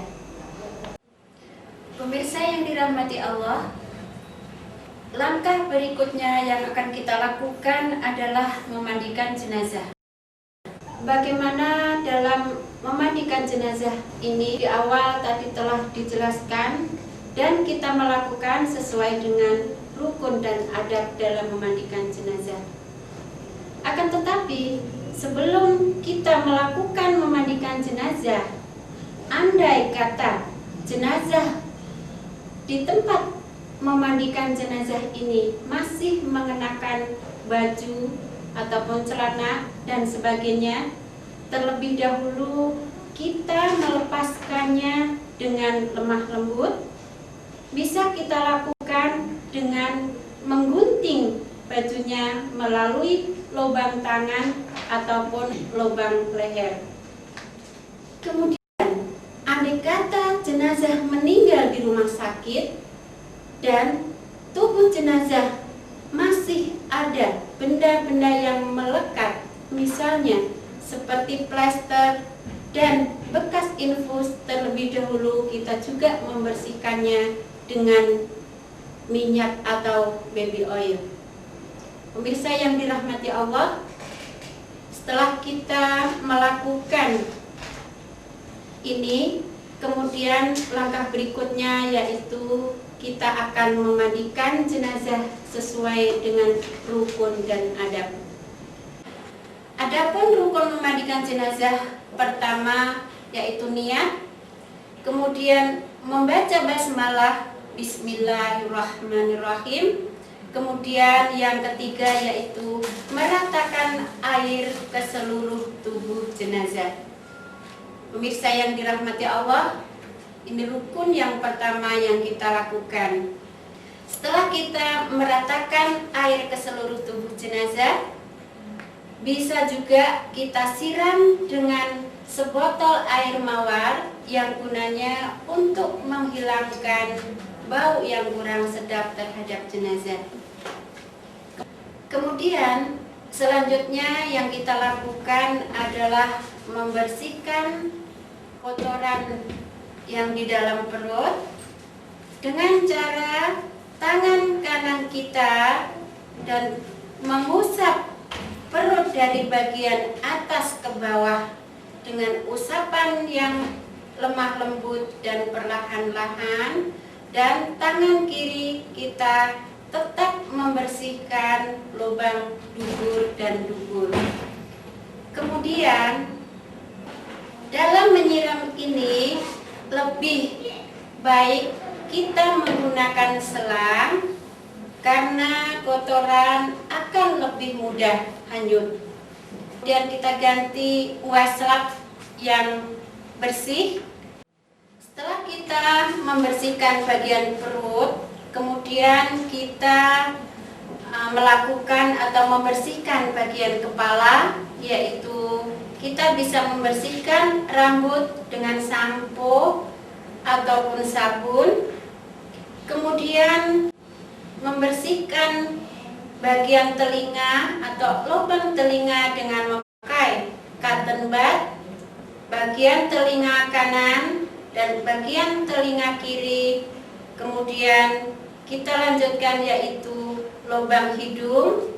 Pemirsa yang dirahmati Allah, langkah berikutnya yang akan kita lakukan adalah memandikan jenazah. Bagaimana dalam memandikan jenazah ini? Di awal tadi telah dijelaskan dan kita melakukan sesuai dengan rukun dan adab dalam memandikan jenazah. Akan tetapi sebelum kita melakukan memandikan jenazah, andai kata jenazah di tempat memandikan jenazah ini masih mengenakan baju ataupun celana dan sebagainya, terlebih dahulu kita melepaskannya dengan lemah lembut. Bisa kita lakukan dengan menggunting bajunya melalui lubang tangan ataupun lubang leher. Kemudian, andai kata jenazah meninggal di rumah sakit dan tubuh jenazah masih ada benda-benda yang melekat, misalnya seperti plester dan bekas infus, terlebih dahulu kita juga membersihkannya dengan minyak atau baby oil. Pemirsa yang dirahmati Allah, setelah kita melakukan ini, kemudian langkah berikutnya yaitu kita akan memandikan jenazah sesuai dengan rukun dan adab. Adapun rukun memandikan jenazah pertama yaitu niat, kemudian membaca basmalah, bismillahirrahmanirrahim, kemudian yang ketiga yaitu meratakan air ke seluruh tubuh jenazah. Pemirsa yang dirahmati Allah, ini rukun yang pertama yang kita lakukan. Setelah kita meratakan air ke seluruh tubuh jenazah, bisa juga kita siram dengan sebotol air mawar yang gunanya untuk menghilangkan bau yang kurang sedap terhadap jenazah. Kemudian selanjutnya yang kita lakukan adalah membersihkan kotoran yang di dalam perut dengan cara tangan kanan kita dan mengusap perut dari bagian atas ke bawah dengan usapan yang lemah lembut dan perlahan-lahan, dan tangan kiri kita tetap membersihkan lubang dubur dan dubur. Kemudian dalam menyiram ini lebih baik kita menggunakan selang karena kotoran akan lebih mudah hanyut. Kemudian kita ganti waslap yang bersih. Setelah kita membersihkan bagian perut, kemudian kita melakukan atau membersihkan bagian kepala, yaitu kita bisa membersihkan rambut dengan sampo ataupun sabun, kemudian membersihkan bagian telinga atau lubang telinga dengan memakai cotton bud, bagian telinga kanan dan bagian telinga kiri. Kemudian kita lanjutkan yaitu lubang hidung,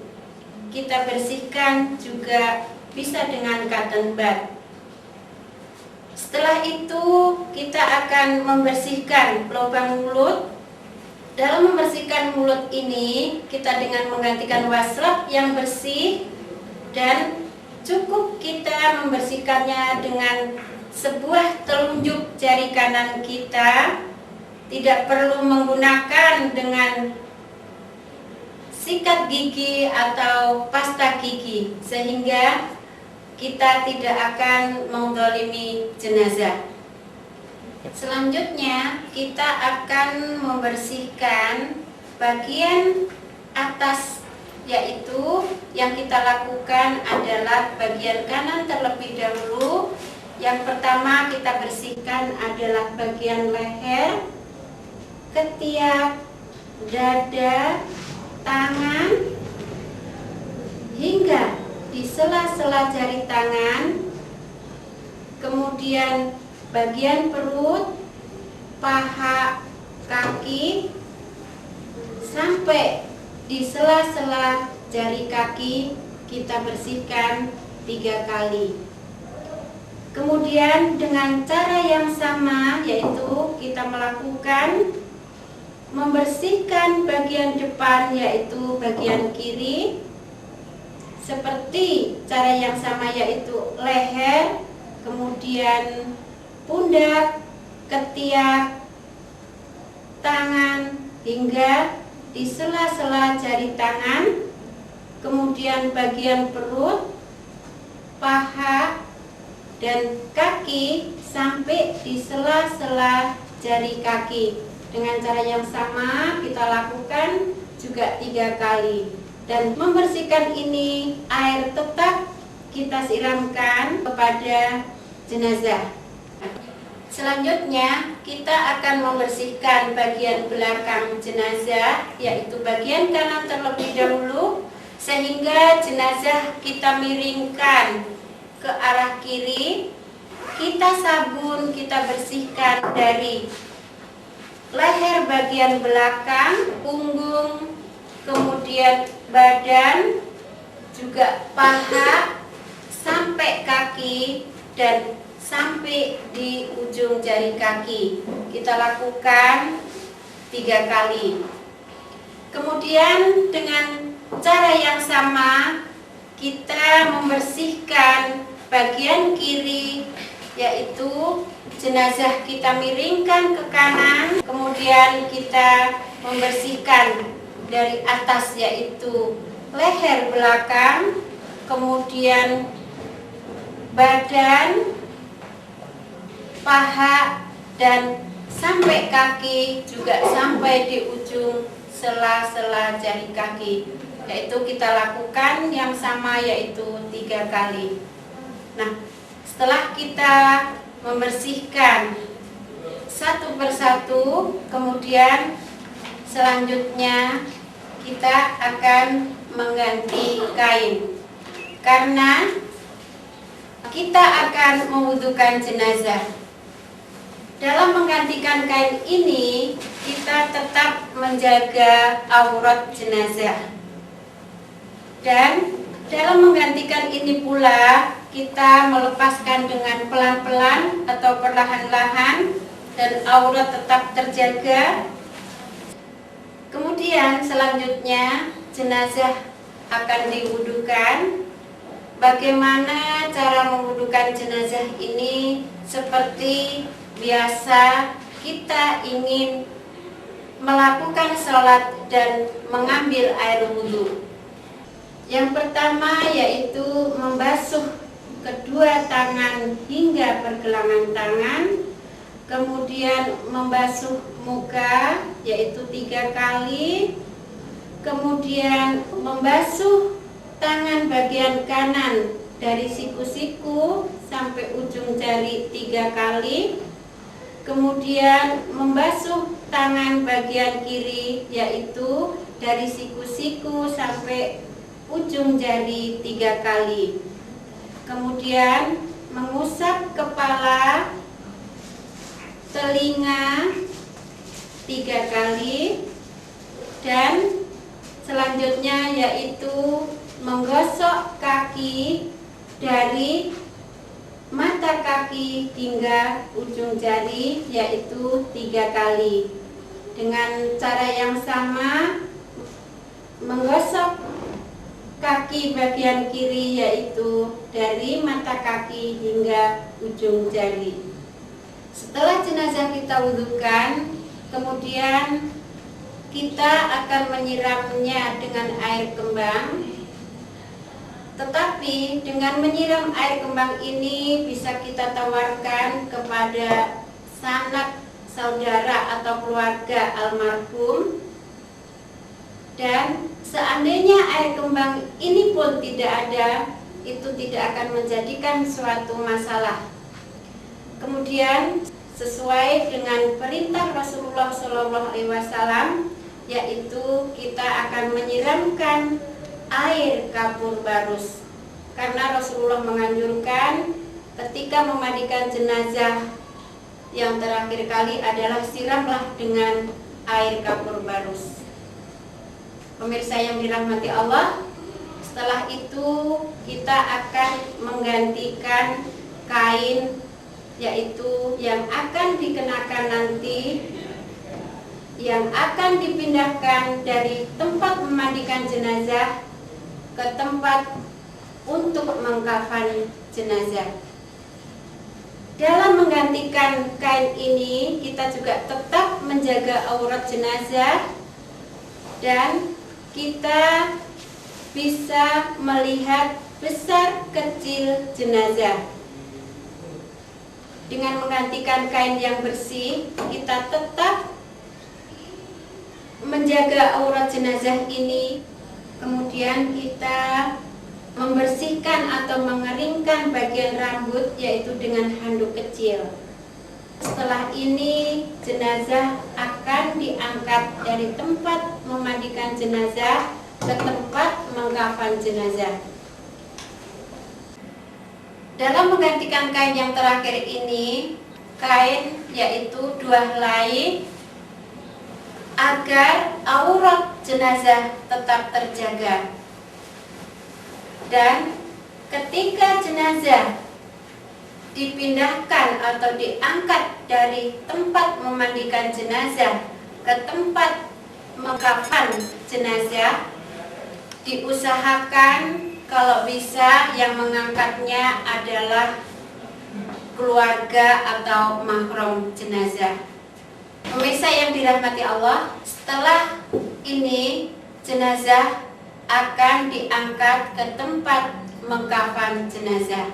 kita bersihkan juga bisa dengan cotton bud. Setelah itu kita akan membersihkan lubang mulut. Dalam membersihkan mulut ini kita dengan menggantikan wastafel yang bersih, dan cukup kita membersihkannya dengan sebuah telunjuk jari kanan kita. Tidak perlu menggunakan dengan sikat gigi atau pasta gigi, sehingga kita tidak akan menzalimi jenazah. Selanjutnya kita akan membersihkan bagian atas, yaitu yang kita lakukan adalah bagian kanan terlebih dahulu. Yang pertama kita bersihkan adalah bagian leher, ketiak, dada, tangan, hingga di sela-sela jari tangan, kemudian bagian perut, paha, kaki, sampai di sela-sela jari kaki kita bersihkan 3 kali. Kemudian dengan cara yang sama, yaitu kita melakukan membersihkan bagian depan, yaitu bagian kiri, seperti cara yang sama, yaitu leher, kemudian pundak, ketiak, tangan, hingga di sela-sela jari tangan, kemudian bagian perut, paha, dan kaki, sampai di sela-sela jari kaki. Dengan cara yang sama kita lakukan juga 3 kali. Dan membersihkan ini air tetap kita siramkan kepada jenazah. Selanjutnya kita akan membersihkan bagian belakang jenazah, yaitu bagian kanan terlebih dahulu, sehingga jenazah kita miringkan ke arah kiri. Kita sabun, kita bersihkan dari leher bagian belakang, punggung, kemudian badan, juga paha, sampai kaki, dan sampai di ujung jari kaki. Kita lakukan 3 kali. Kemudian dengan cara yang sama kita membersihkan bagian kiri, yaitu jenazah kita miringkan ke kanan, kemudian kita membersihkan dari atas, yaitu leher belakang, kemudian badan, paha, dan sampai kaki, juga sampai di ujung sela-sela jari kaki, yaitu kita lakukan yang sama, yaitu 3 kali. Nah, setelah kita membersihkan satu persatu, kemudian selanjutnya kita akan mengganti kain, karena kita akan mewudukan jenazah. Dalam menggantikan kain ini, kita tetap menjaga aurat jenazah. Dan dalam menggantikan ini pula, kita melepaskan dengan pelan-pelan atau perlahan-lahan, dan aurat tetap terjaga. Kemudian selanjutnya jenazah akan diwudukan. Bagaimana cara mewudukan jenazah ini? Seperti biasa kita ingin melakukan sholat dan mengambil air wudhu. Yang pertama yaitu membasuh kedua tangan hingga pergelangan tangan, kemudian membasuh muka yaitu 3 kali, kemudian membasuh tangan bagian kanan dari siku-siku sampai ujung jari 3 kali, kemudian membasuh tangan bagian kiri yaitu dari siku-siku sampai ujung jari 3 kali, kemudian mengusap kepala, telinga 3 kali, dan selanjutnya yaitu menggosok kaki dari mata kaki hingga ujung jari, yaitu 3 kali. Dengan cara yang sama, menggosok kaki bagian kiri, yaitu dari mata kaki hingga ujung jari. Setelah jenazah kita wudukan, kemudian kita akan menyiramnya dengan air kembang. Tetapi dengan menyiram air kembang ini bisa kita tawarkan kepada sanak saudara atau keluarga almarhum. Dan seandainya air kembang ini pun tidak ada, itu tidak akan menjadikan suatu masalah. Kemudian sesuai dengan perintah Rasulullah SAW, yaitu kita akan menyiramkan air kapur barus, karena Rasulullah menganjurkan ketika memandikan jenazah yang terakhir kali adalah siramlah dengan air kapur barus. Pemirsa yang dirahmati Allah, setelah itu kita akan menggantikan kain, yaitu yang akan dikenakan nanti, yang akan dipindahkan dari tempat memandikan jenazah ke tempat untuk mengkafan jenazah. Dalam menggantikan kain ini, kita juga tetap menjaga aurat jenazah dan kita bisa melihat besar kecil jenazah. Dengan menggantikan kain yang bersih, kita tetap menjaga aurat jenazah ini. Kemudian kita membersihkan atau mengeringkan bagian rambut, yaitu dengan handuk kecil. Setelah ini jenazah akan diangkat dari tempat memandikan jenazah ke tempat mengkafan jenazah. Dalam menggantikan kain yang terakhir ini, kain yaitu 2 helai, agar aurat jenazah tetap terjaga. Dan ketika jenazah dipindahkan atau diangkat dari tempat memandikan jenazah ke tempat mengkafan jenazah, diusahakan kalau bisa yang mengangkatnya adalah keluarga atau mahram jenazah. Pemirsa yang dirahmati Allah, setelah ini jenazah akan diangkat ke tempat mengkafan jenazah.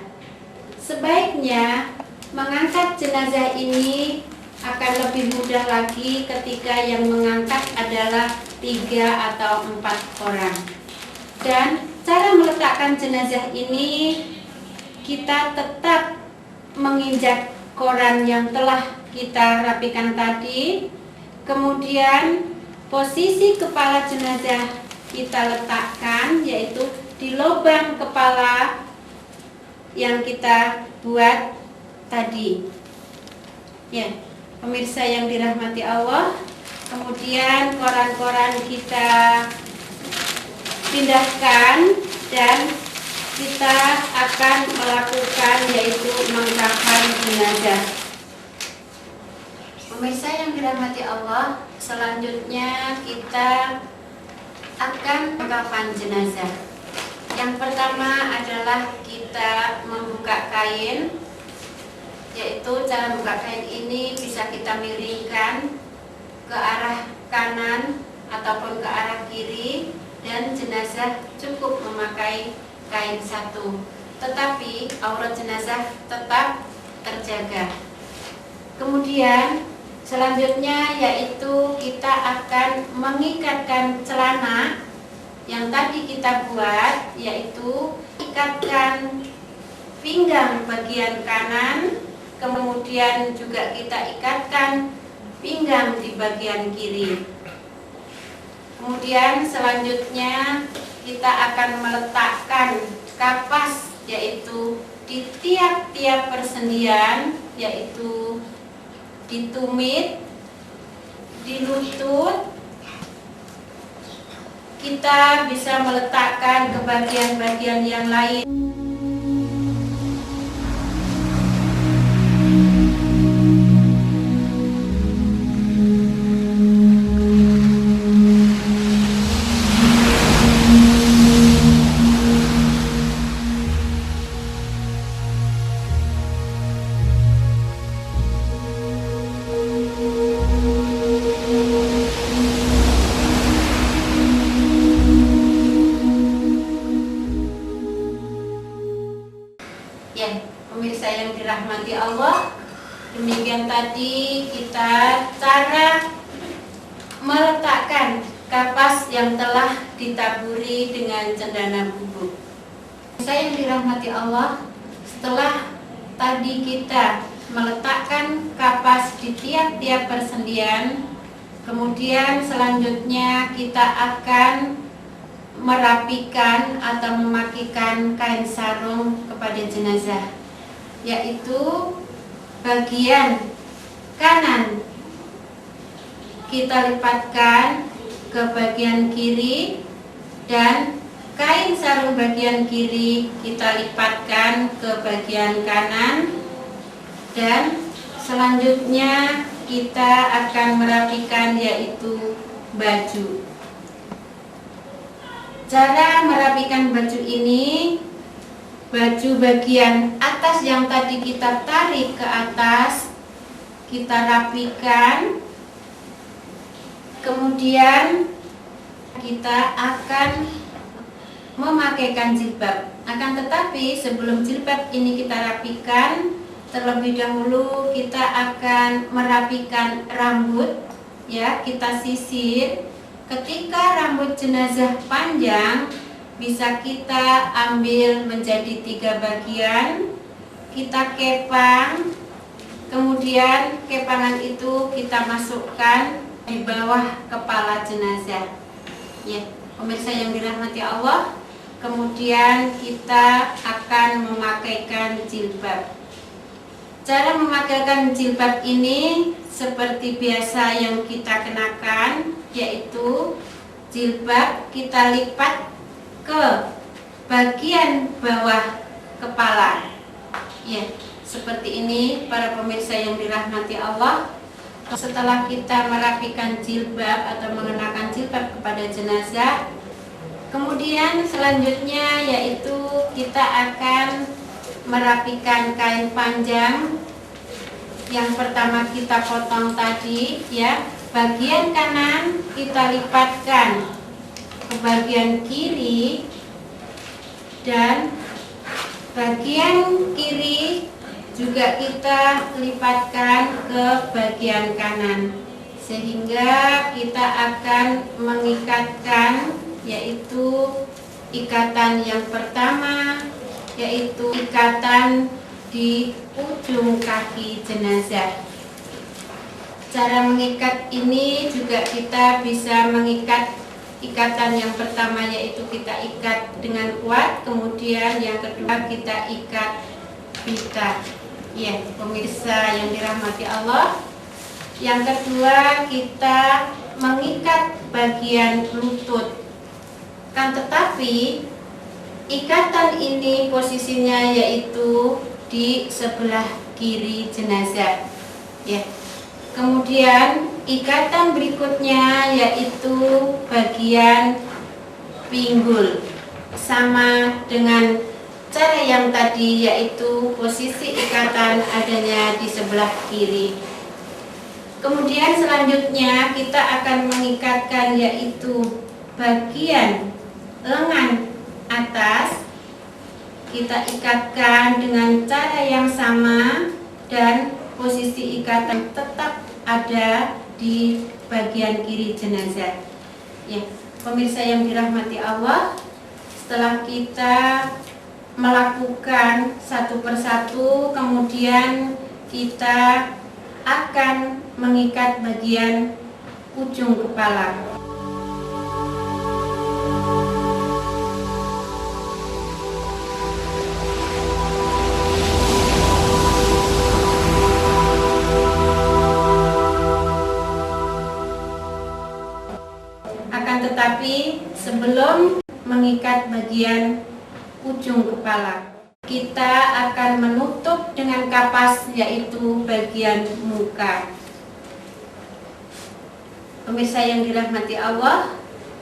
Sebaiknya mengangkat jenazah ini akan lebih mudah lagi ketika yang mengangkat adalah 3 atau 4 orang. Dan cara meletakkan jenazah ini, kita tetap menginjak koran yang telah kita rapikan tadi. Kemudian posisi kepala jenazah kita letakkan, yaitu di lubang kepala yang kita buat tadi. Ya, pemirsa yang dirahmati Allah, kemudian koran-koran kita pindahkan dan kita akan melakukan yaitu mengkafan jenazah. Pemirsa yang dirahmati Allah, selanjutnya kita akan mengkafan jenazah. Yang pertama adalah kita membuka kain, yaitu cara membuka kain ini bisa kita miringkan ke arah kanan ataupun ke arah kiri, dan jenazah cukup memakai kain 1, tetapi aurat jenazah tetap terjaga. Kemudian selanjutnya yaitu kita akan mengikatkan celana yang tadi kita buat, yaitu ikatkan pinggang bagian kanan, kemudian juga kita ikatkan pinggang di bagian kiri. Kemudian selanjutnya kita akan meletakkan kapas, yaitu di tiap-tiap persendian, yaitu di tumit, di lutut. Kita bisa meletakkan ke bagian-bagian yang lain. tadi kita cara meletakkan kapas yang telah ditaburi dengan cendana bubuk. Saya yang dirahmati Allah, setelah tadi kita meletakkan kapas di tiap-tiap persendian, kemudian selanjutnya kita akan merapikan atau memakikan kain sarung kepada jenazah, yaitu bagian kanan kita lipatkan ke bagian kiri dan kain sarung bagian kiri kita lipatkan ke bagian kanan, dan selanjutnya kita akan merapikan yaitu baju. Cara merapikan baju ini, baju bagian atas yang tadi kita tarik ke atas kita rapikan, kemudian kita akan memakaikan jilbab. Akan tetapi sebelum jilbab ini kita rapikan, terlebih dahulu kita akan merapikan rambut, ya, kita sisir. Ketika rambut jenazah panjang, bisa kita ambil menjadi 3 bagian, kita kepang, kemudian kepangan itu kita masukkan di bawah kepala jenazah. Ya, pemirsa yang dirahmati Allah, kemudian kita akan memakaikan jilbab. Cara memakaikan jilbab ini seperti biasa yang kita kenakan, yaitu jilbab kita lipat ke bagian bawah kepala. Ya, seperti ini para pemirsa yang dirahmati Allah. Setelah kita merapikan jilbab atau mengenakan jilbab kepada jenazah, kemudian selanjutnya yaitu kita akan merapikan kain panjang. Yang pertama kita potong tadi, ya, bagian kanan kita lipatkan ke bagian kiri dan bagian kiri juga kita lipatkan ke bagian kanan, sehingga kita akan mengikatkan yaitu ikatan yang pertama, yaitu ikatan di ujung kaki jenazah. Cara mengikat ini juga kita bisa mengikat ikatan yang pertama, yaitu kita ikat dengan kuat, kemudian yang kedua kita ikat pita. Ya, pemirsa yang dirahmati Allah, yang kedua kita mengikat bagian lutut. Kan tetapi ikatan ini posisinya yaitu di sebelah kiri jenazah. Ya. Kemudian ikatan berikutnya yaitu bagian pinggul, sama dengan cara yang tadi, yaitu posisi ikatan adanya di sebelah kiri. Kemudian selanjutnya kita akan mengikatkan yaitu bagian lengan atas, kita ikatkan dengan cara yang sama dan posisi ikatan tetap ada di bagian kiri jenazah. Ya, pemirsa yang dirahmati Allah, setelah kita melakukan satu persatu, kemudian kita akan mengikat bagian ujung kepala. Tetapi sebelum mengikat bagian ujung kepala, kita akan menutup dengan kapas yaitu bagian muka. Pemirsa yang dirahmati Allah,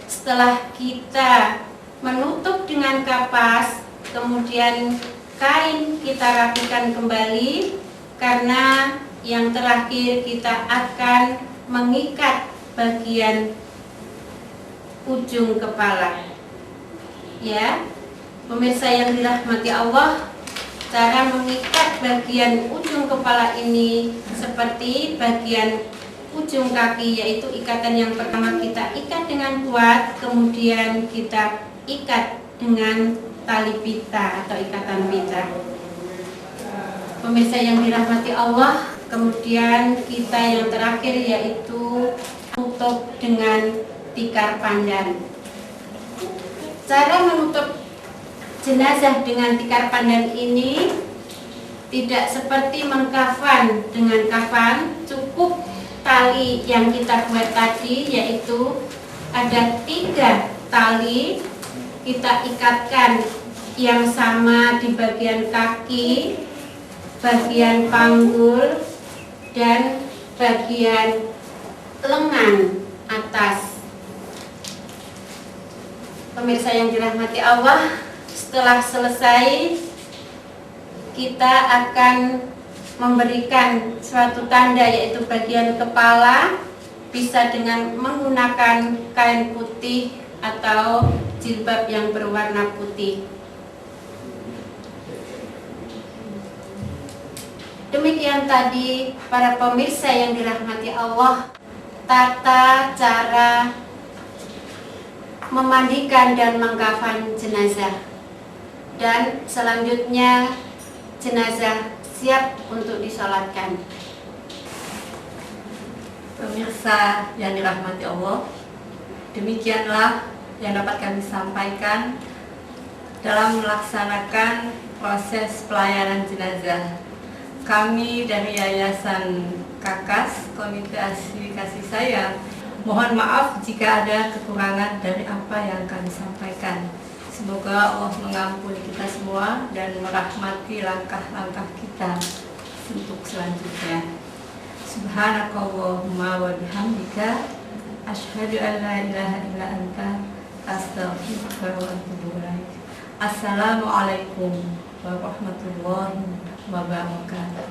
setelah kita menutup dengan kapas, kemudian kain kita rapikan kembali, karena yang terakhir kita akan mengikat bagian ujung kepala. Ya, pemirsa yang dirahmati Allah, Cara mengikat bagian ujung kepala ini seperti bagian ujung kaki, yaitu ikatan yang pertama kita ikat dengan kuat, kemudian kita ikat dengan tali pita atau ikatan pita. Pemirsa yang dirahmati Allah, kemudian kita yang terakhir yaitu tutup dengan tikar pandan. Cara menutup jenazah dengan tikar pandan ini tidak seperti mengkafan dengan kafan. Cukup tali yang kita buat tadi, yaitu ada 3 tali, kita ikatkan yang sama di bagian kaki, bagian panggul, dan bagian lengan atas. Pemirsa yang dirahmati Allah, setelah selesai kita akan memberikan suatu tanda, yaitu bagian kepala bisa dengan menggunakan kain putih atau jilbab yang berwarna putih. Demikian tadi para pemirsa yang dirahmati Allah, tata cara memandikan dan mengkafan jenazah. Dan selanjutnya jenazah siap untuk disolatkan. Pemirsa yang dirahmati Allah, demikianlah yang dapat kami sampaikan dalam melaksanakan proses pelayanan jenazah. Kami dari Yayasan Kakas, Komite Aksi Kasih Sayang, mohon maaf jika ada kekurangan dari apa yang kami sampaikan. Semoga Allah mengampuni kita semua dan merahmati langkah-langkah kita untuk selanjutnya. Subhanakallahumma wa bihamdika asyhadu an la ilaha illa anta astaghfiruka wa atubu ilaik. Assalamualaikum warahmatullahi wabarakatuh.